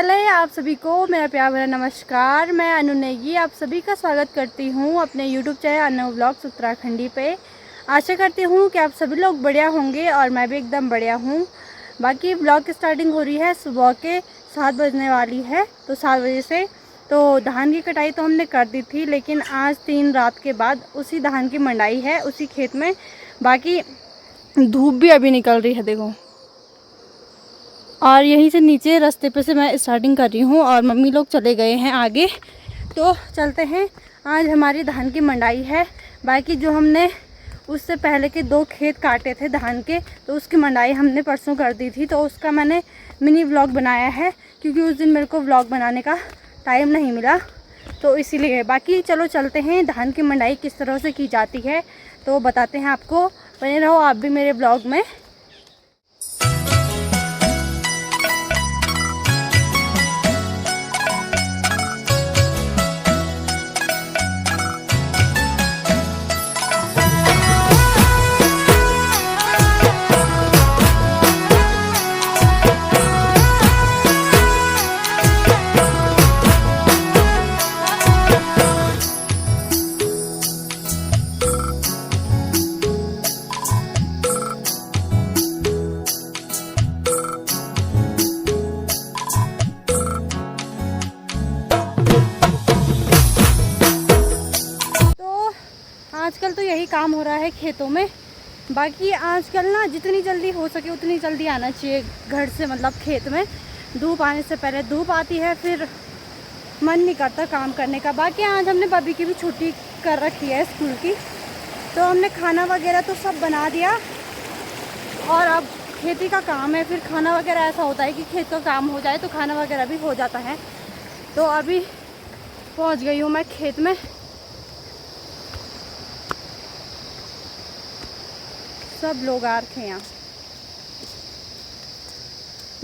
पहले आप सभी को मेरा प्यार भरा नमस्कार। मैं अनु नेगी आप सभी का स्वागत करती हूँ अपने YouTube चैनल अनु व्लॉग्स उत्तराखंडी पे। आशा करती हूँ कि आप सभी लोग बढ़िया होंगे और मैं भी एकदम बढ़िया हूँ। बाकी व्लॉग की स्टार्टिंग हो रही है सुबह के 7 बजने वाली है, तो 7 बजे से तो धान की कटाई तो हमने कर दी थी, लेकिन आज 3 रात के बाद उसी धान की मंडाई है उसी खेत में। बाकी धूप भी अभी निकल रही है देखो, और यहीं से नीचे रास्ते पे से मैं स्टार्टिंग कर रही हूँ और मम्मी लोग चले गए हैं आगे, तो चलते हैं। आज हमारी धान की मंडाई है। बाकी जो हमने उससे पहले के 2 खेत काटे थे धान के, तो उसकी मंडाई हमने परसों कर दी थी, तो उसका मैंने मिनी व्लॉग बनाया है क्योंकि उस दिन मेरे को व्लॉग बनाने का टाइम नहीं मिला, तो इसीलिए। बाकी चलो चलते हैं, धान की मंडाई किस तरह से की जाती है तो बताते हैं आपको। बने रहो आप भी मेरे ब्लॉग में। आजकल तो यही काम हो रहा है खेतों में। बाकी आजकल ना जितनी जल्दी हो सके उतनी जल्दी आना चाहिए घर से, मतलब खेत में। धूप आने से पहले धूप आती है, फिर मन नहीं करता काम करने का। बाकी आज हमने बबी की भी छुट्टी कर रखी है स्कूल की, तो हमने खाना वगैरह तो सब बना दिया और अब खेती का काम है। फिर खाना वगैरह ऐसा होता है कि खेत का काम हो जाए तो खाना वगैरह भी हो जाता है। तो अभी पहुँच गई हूँ मैं खेत में। सब लोग आ रखे हैं यहाँ।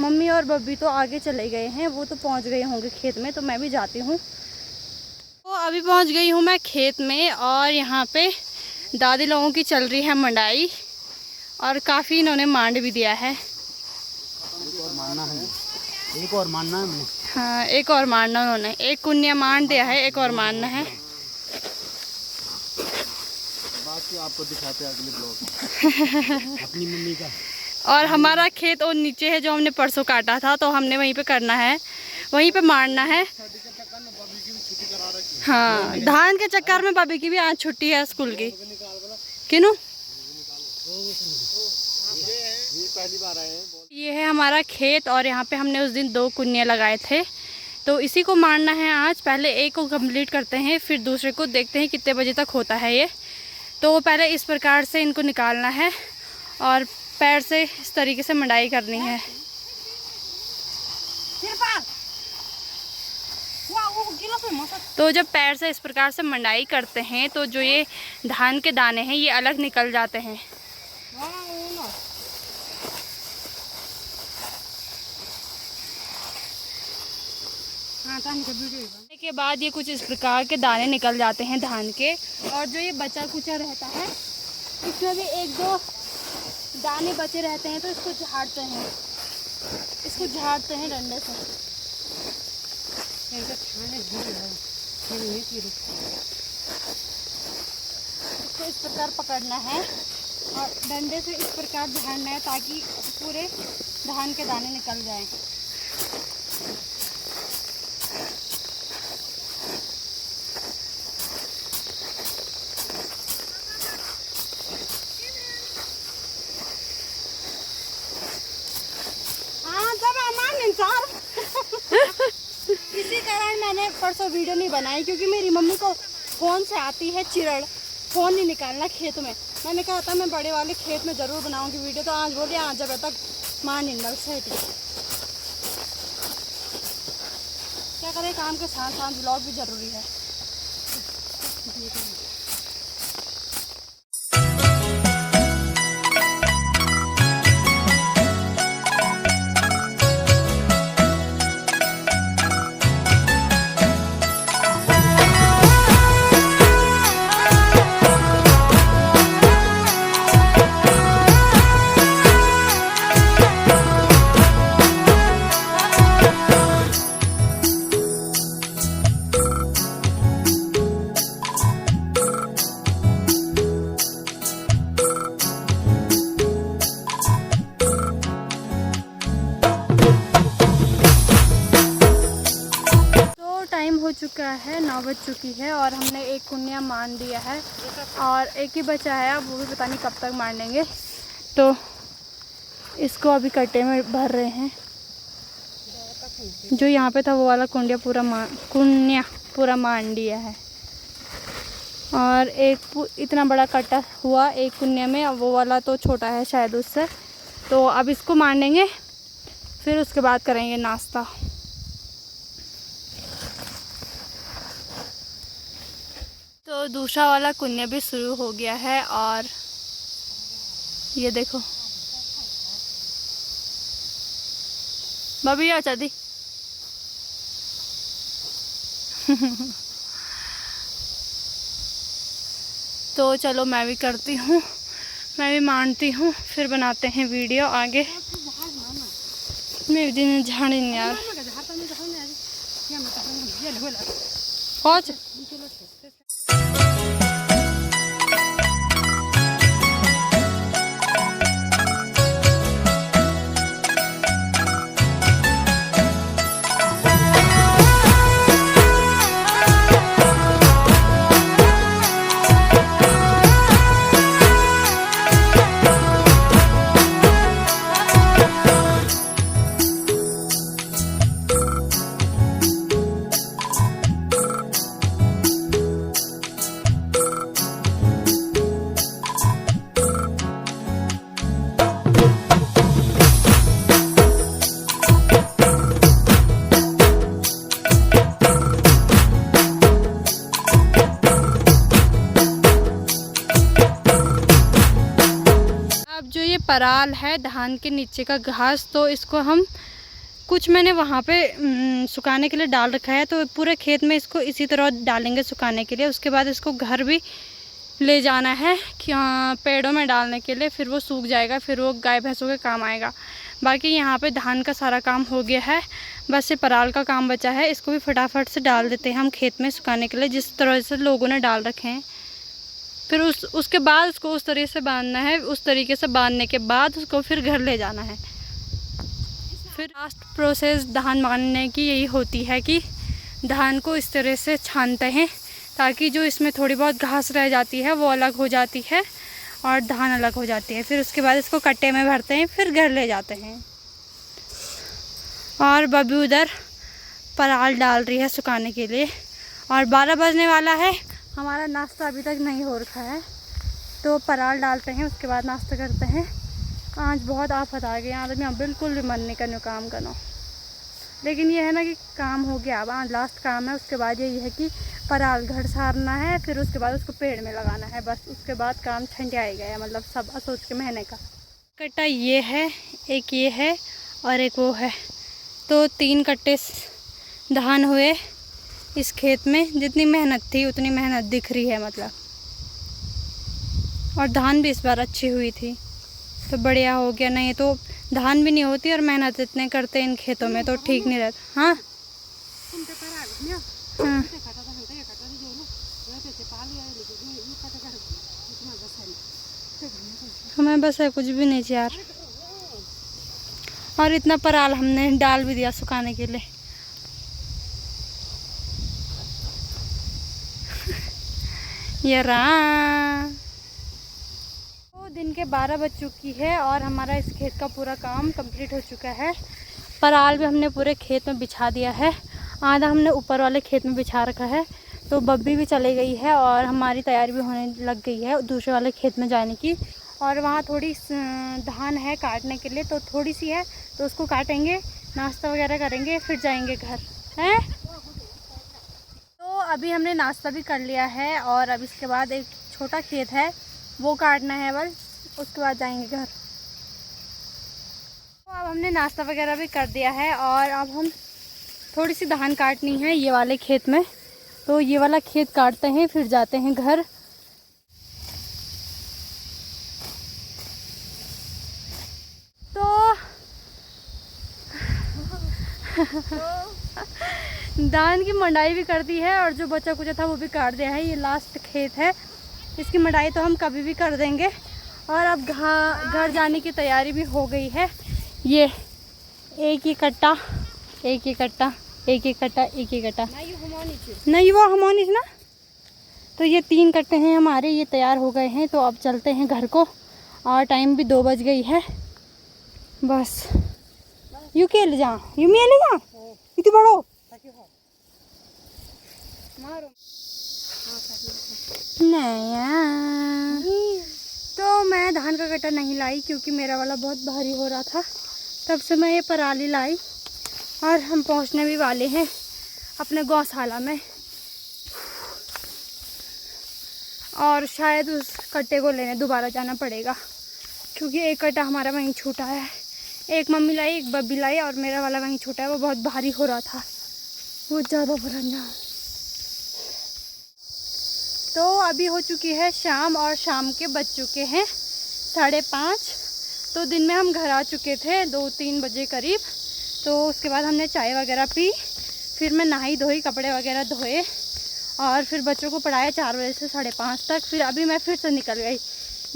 मम्मी और बब्बी तो आगे चले गए हैं, वो तो पहुँच गए होंगे खेत में, तो मैं भी जाती हूँ। तो अभी पहुँच गई हूँ मैं खेत में, और यहाँ पे दादी लोगों की चल रही है मंडाई, और काफ़ी इन्होंने मांड भी दिया है। एक और मारना है। हाँ, एक और मारना उन्होंने, एक कुन्या मांड दिया है, एक और मारना है। बाकी आपको दिखाते हैं अगले ब्लॉग अपनी मम्मी का। और हमारा खेत और नीचे है जो हमने परसों काटा था, तो हमने वहीं पे करना है, वहीं पे मारना है। हाँ, धान के चक्कर में बबी की भी आज छुट्टी है स्कूल की। किनू ये है हमारा खेत, और यहाँ पे हमने उस दिन 2 कुन्या लगाए थे, तो इसी को मारना है आज। पहले एक को कंप्लीट करते हैं, फिर दूसरे को देखते हैं कितने बजे तक होता है ये। तो पहले इस प्रकार से इनको निकालना है और पैर से इस तरीके से मंडाई करनी है। तो जब पैर से इस प्रकार से मंडाई करते हैं तो जो ये धान के दाने हैं ये अलग निकल जाते हैं। के बाद ये कुछ इस प्रकार के दाने निकल जाते हैं धान के, और जो ये बचा कुचा रहता है इसमें भी 1-2 दाने बचे रहते हैं, तो इसको झाड़ते हैं, डंडे से। इसको इस प्रकार पकड़ना है और डंडे से इस प्रकार झाड़ना है ताकि पूरे धान के दाने निकल जाएं। इसी कारण मैंने परसों वीडियो नहीं बनाई, क्योंकि मेरी मम्मी को फ़ोन से आती है चिड़ड़, फ़ोन नहीं निकालना खेत में। मैंने कहा था मैं बड़े वाले खेत में ज़रूर बनाऊंगी वीडियो, तो आज बोलिए आज जब तक मां निंदल से क्या करें, काम के साथ साथ ब्लॉग भी ज़रूरी है। बज चुकी है और हमने एक कुन्या मान दिया है और एक ही बचा है, अब वो भी पता नहीं कब तक मान लेंगे। तो इसको अभी कट्टे में भर रहे हैं। जो यहाँ पे था वो वाला कुंडिया पूरा मान लिया है और एक इतना बड़ा कट्टा हुआ एक कुन्या में, अब वो वाला तो छोटा है शायद उससे। तो अब इसको मान लेंगे, फिर उसके बाद करेंगे नाश्ता। तो दूसरा वाला कुन्या भी शुरू हो गया है और ये देखो बबी आ चादी तो चलो मैं भी करती हूँ, मैं भी मानती हूँ, फिर बनाते हैं वीडियो आगे। मैं दिन झाड़ी यार पराल है धान के नीचे का घास, तो इसको हम कुछ मैंने वहाँ पे सुखाने के लिए डाल रखा है, तो पूरे खेत में इसको इसी तरह डालेंगे सुखाने के लिए। उसके बाद इसको घर भी ले जाना है कि पेड़ों में डालने के लिए, फिर वो सूख जाएगा, फिर वो गाय भैंसों के काम आएगा। बाकी यहाँ पे धान का सारा काम हो गया है, बस ये पराल का काम बचा है। इसको भी फटाफट से डाल देते हैं हम खेत में सुखाने के लिए, जिस तरह से लोगों ने डाल रखे हैं। फिर उसके बाद उसको उस तरीके से बांधना है, उस तरीके से बांधने के बाद उसको फिर घर ले जाना है। फिर लास्ट प्रोसेस धान बांधने की यही होती है कि धान को इस तरह से छानते हैं ताकि जो इसमें थोड़ी बहुत घास रह जाती है वो अलग हो जाती है और धान अलग हो जाती है। फिर उसके बाद इसको कट्टे में भरते हैं, फिर घर ले जाते हैं। और बबी उधर पराल डाल रही है सुखाने के लिए और 12 बजने वाला है। हमारा नाश्ता अभी तक नहीं हो रखा है, तो पराल डालते हैं, उसके बाद नाश्ता करते हैं। आज बहुत आफत आ गई, आज मैं बिल्कुल भी मन नहीं करने काम करना, लेकिन ये है ना कि काम हो गया। अब आज लास्ट काम है, उसके बाद यही है कि पराल घर सारना है, फिर उसके बाद उसको पेड़ में लगाना है, बस उसके बाद काम ठंडा ही गया। मतलब सब सोच के महीने का कट्टा ये है, एक ये है और एक वो है, तो 3 कट्टे धान हुए इस खेत में। जितनी मेहनत थी उतनी मेहनत दिख रही है मतलब, और धान भी इस बार अच्छी हुई थी तो बढ़िया हो गया। नहीं तो धान भी नहीं होती और मेहनत इतने करते इन खेतों में तो ठीक नहीं रहता। हाँ हाँ हमें बस है कुछ भी नहीं चाहिए यार। और इतना पराल हमने डाल भी दिया सुखाने के लिए। ये रहा। तो दिन के 12 बज चुकी है और हमारा इस खेत का पूरा काम कंप्लीट हो चुका है। पराल भी हमने पूरे खेत में बिछा दिया है, आधा हमने ऊपर वाले खेत में बिछा रखा है। तो बब्बी भी चली गई है और हमारी तैयारी भी होने लग गई है दूसरे वाले खेत में जाने की। और वहाँ थोड़ी धान है काटने के लिए, तो थोड़ी सी है तो उसको काटेंगे, नाश्ता वगैरह करेंगे, फिर जाएंगे घर हैं। तो अभी हमने नाश्ता भी कर लिया है और अब इसके बाद एक छोटा खेत है वो काटना है बस, उसके बाद जाएंगे घर। तो अब हमने नाश्ता वगैरह भी कर दिया है और अब हम थोड़ी सी धान काटनी है ये वाले खेत में, तो ये वाला खेत काटते हैं फिर जाते हैं घर। तो धान की मंडाई भी कर दी है और जो बचा कुचा था वो भी काट दिया है। ये लास्ट खेत है, इसकी मंडाई तो हम कभी भी कर देंगे। और अब घर जाने की तैयारी भी हो गई है। ये एक ही कट्टा एक एक कट्टा नहीं, वो हमोनिस ना। तो ये 3 कट्टे हैं हमारे, ये तैयार हो गए हैं। तो अब चलते हैं घर को और टाइम भी 2 बज गई है। बस यू के ले जा, यू में ले जा इतनी बड़ो नहीं। तो मैं धान का कट्टा नहीं लाई क्योंकि मेरा वाला बहुत भारी हो रहा था, तब से मैं ये पराली लाई। और हम पहुंचने भी वाले हैं अपने गौशाला में, और शायद उस कट्टे को लेने दोबारा जाना पड़ेगा क्योंकि एक कट्टा हमारा वहीं छूटा है। एक मम्मी लाई, एक बब्बी लाई, और मेरा वाला वहीं छूटा है। वो बहुत भारी हो रहा था, बहुत ज़्यादा भरना। तो अभी हो चुकी है शाम और शाम के बज चुके हैं 5:30। तो दिन में हम घर आ चुके थे 2-3 बजे करीब। तो उसके बाद हमने चाय वगैरह पी, फिर मैं नहाई धोई, कपड़े वगैरह धोए और फिर बच्चों को पढ़ाया 4 बजे से 5:30 तक। फिर अभी मैं फिर से निकल गई।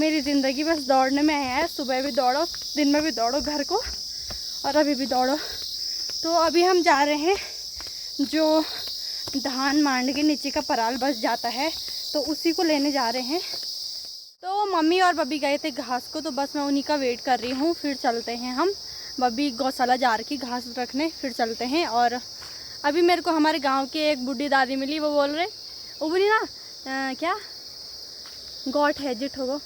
मेरी ज़िंदगी बस दौड़ने में है। सुबह भी दौड़ो, दिन में भी दौड़ो घर को, और अभी भी दौड़ो। तो अभी हम जा रहे हैं, जो धान मांड के नीचे का पराल बच जाता है तो उसी को लेने जा रहे हैं। तो मम्मी और बब्बी गए थे घास को, तो बस मैं उन्हीं का वेट कर रही हूँ। फिर चलते हैं हम। बब्बी गौशाला जा रही घास रखने, फिर चलते हैं। और अभी मेरे को हमारे गांव की एक बूढ़ी दादी मिली, वो बोल रहे उबरी ना क्या गोट है जिठ हो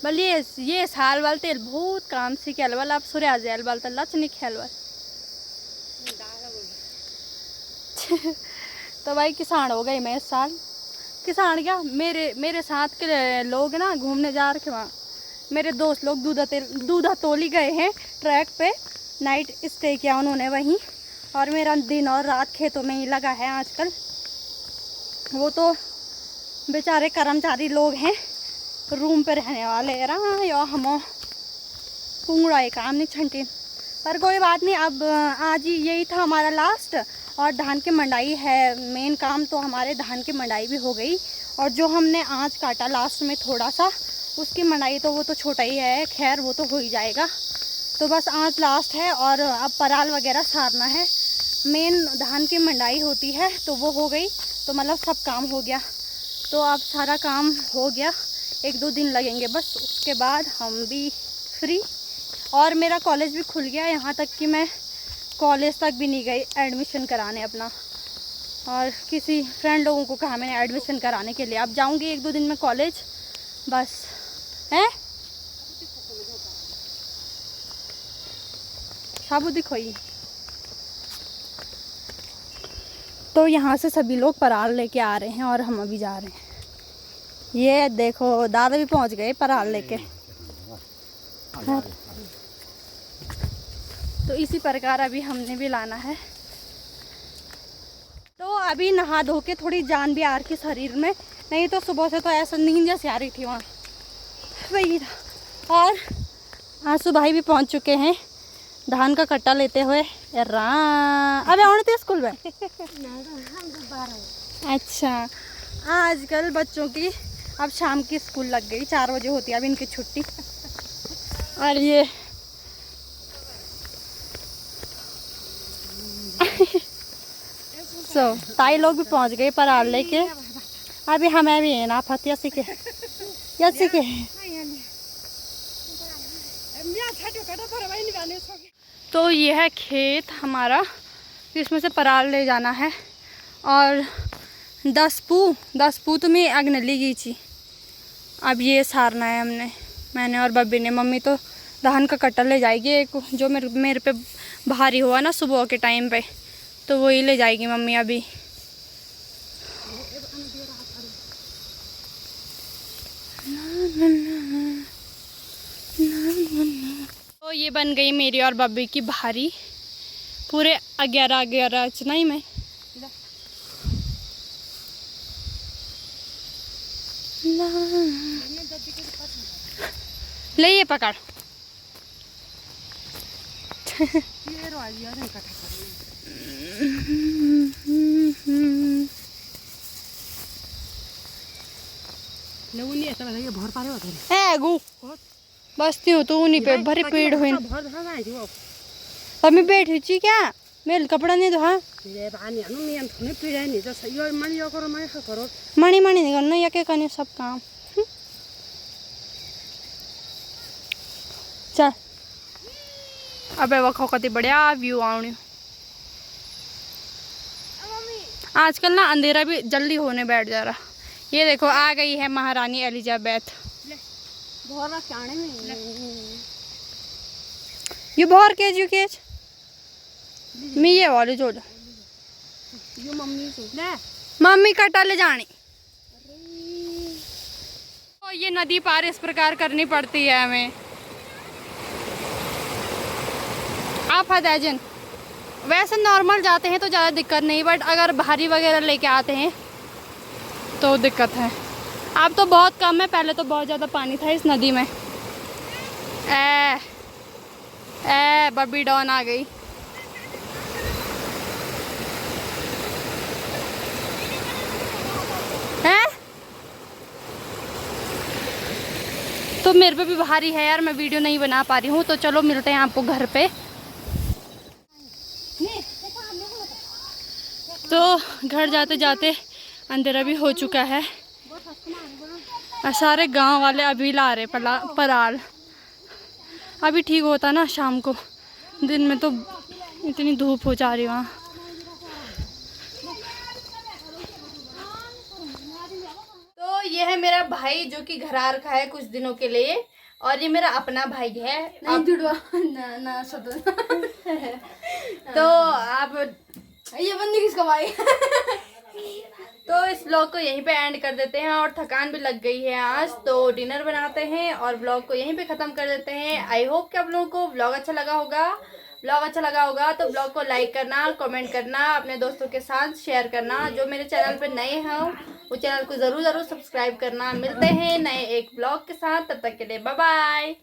बल ये साल वाल तेल बहुत काम से खेल वाल, आप सुरे आ जाए वाल तल्ला नहीं खेल वाल। तो भाई किसान हो गई मैं इस साल। किसान क्या, मेरे साथ के लोग ना घूमने जा रखे वहाँ। मेरे दोस्त लोग दूधा तोली गए हैं ट्रैक पे, नाइट स्टे किया उन्होंने वहीं। और मेरा दिन और रात खेतों में ही लगा है आजकल। वो तो बेचारे कर्मचारी लोग हैं, रूम पे रहने वाले या हम पुंगड़ा काम नहीं छंटी। पर कोई बात नहीं, अब आज ही यही था हमारा लास्ट। और धान की मंडाई है मेन काम, तो हमारे धान की मंडाई भी हो गई। और जो हमने आज काटा लास्ट में थोड़ा सा, उसकी मंडाई तो वो तो छोटा ही है, खैर वो तो हो ही जाएगा। तो बस आज लास्ट है और अब पराल वगैरह सारना है। मेन धान की मंडाई होती है तो वो हो गई, तो मतलब सब काम हो गया। तो अब सारा काम हो गया, 1-2 दिन लगेंगे बस, उसके बाद हम भी फ्री। और मेरा कॉलेज भी खुल गया, यहाँ तक कि मैं कॉलेज तक भी नहीं गई एडमिशन कराने अपना। और किसी फ्रेंड लोगों को कहा मैंने एडमिशन कराने के लिए। अब जाऊँगी 1-2 दिन में कॉलेज बस। हैं साबुत दिखोई। तो यहाँ से सभी लोग पराल लेके आ रहे हैं और हम अभी जा रहे हैं। ये देखो दादा भी पहुँच गए पराल लेके। तो इसी प्रकार अभी हमने भी लाना है। तो अभी नहा धो के थोड़ी जान भी आ रही शरीर में, नहीं तो सुबह से तो ऐसा नींद जैसे आ रही थी वहाँ वही था। और आंसू भाई भी पहुँच चुके हैं धान का कट्टा लेते हुए। अबे आने थे स्कूल में। अच्छा, आजकल बच्चों की अब शाम की स्कूल लग गई, 4 बजे होती है अब इनकी छुट्टी। और ये ताई लोग भी पहुंच गए पराल लेके। अभी हमें भी है ना फतिया सीखे तो ये है खेत हमारा, इसमें से पराल ले जाना है। और 10 पू तो मैं अग्न ली गई थी। अब ये सारना है मैंने और बब्बी ने। मम्मी तो धान का कट्टा ले जाएगी एक, जो मेरे पे भारी हुआ ना सुबह के टाइम पे, तो वही ले जाएगी मम्मी अभी। तो ये बन गई मेरी और बब्बी की भारी, पूरे 11 चनाई में। ले ये पकड़। बसती हूँ तो उन्हीं पे भरे पेड़ हुए। अब मैं बैठी थी क्या, मेरे कपड़ा नहीं धोआ। मणि मणि नहीं करना या क्या करने सब काम। चल अबे वो कति बढ़िया व्यू आने। आजकल ना अंधेरा भी जल्दी होने बैठ जा रहा। ये देखो आ गई है महारानी एलिजाबेथ। ये बहुत केज मैं ये वाली जो मम्मी कटा ले जानी। तो ये नदी पार इस प्रकार करनी पड़ती है हमें। आप हदाजन वैसे नॉर्मल जाते हैं तो ज़्यादा दिक्कत नहीं, बट अगर भारी वगैरह लेके आते हैं तो दिक्कत है। अब तो बहुत कम है, पहले तो बहुत ज़्यादा पानी था इस नदी में। बब्बी डॉन आ गई। है तो मेरे पे भी भारी है यार, मैं वीडियो नहीं बना पा रही हूँ। तो चलो मिलते हैं आपको घर पे। तो घर जाते जाते अंधेरा भी हो चुका है और सारे गांव वाले अभी ला रहे पराल। अभी ठीक होता ना शाम को, दिन में तो इतनी धूप हो जा रही वहाँ। तो ये है मेरा भाई जो कि घर आ रखा है कुछ दिनों के लिए, और ये मेरा अपना भाई है। तो आप ये बंदी किसका भाई? तो इस ब्लॉग को यहीं पे एंड कर देते हैं, और थकान भी लग गई है आज, तो डिनर बनाते हैं और ब्लॉग को यहीं पे ख़त्म कर देते हैं। आई होप कि आप लोगों को ब्लॉग अच्छा लगा होगा। तो ब्लॉग को लाइक करना, कमेंट करना, अपने दोस्तों के साथ शेयर करना। जो मेरे चैनल पे नए हैं वो चैनल को ज़रूर सब्सक्राइब करना। मिलते हैं नए एक ब्लॉग के साथ, तब तक के लिए बाय बाय।